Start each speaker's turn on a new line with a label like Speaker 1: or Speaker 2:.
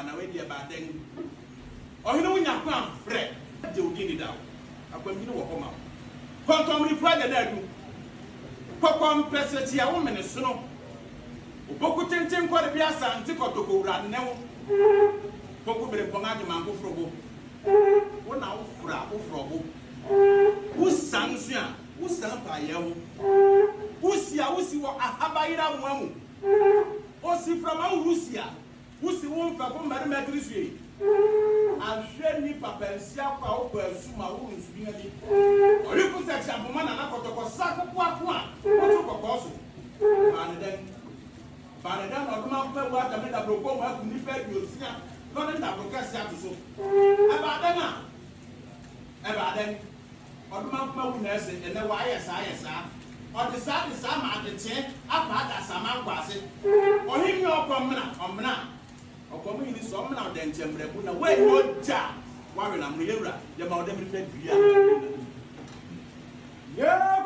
Speaker 1: na we dia ba den ohino wunya kwa frɛ de odi ni da Akwamuhene wo homa kontom ri fra da adu kokon preseti a wo mene so no oboku tenten kwa de bi Asante kotoko wura ne wo boku bere ponga de mango frobo wo na wo fra wo frobo wo sansu a wo san pa ye wo Usia wo ahabayira mwamu osi frama Urusia usi wo mfa ko mbare madrisue ahwe ni papensia kwa wo asuma wo nsubia bi oriku se champoma na nakotoko sakoko akwa wo kokko so baneden oduma pa wa ta me da broko wa ku ni pa biosia no ne da broka sia to so ebaden oduma pa wu na ese ene wa ayesa or the side is some at the chair, up at a samangwase, or him your commoner, or coming in some now then Jemrebuna, where you jam, Warren and Mira, the Maldem. Yeah,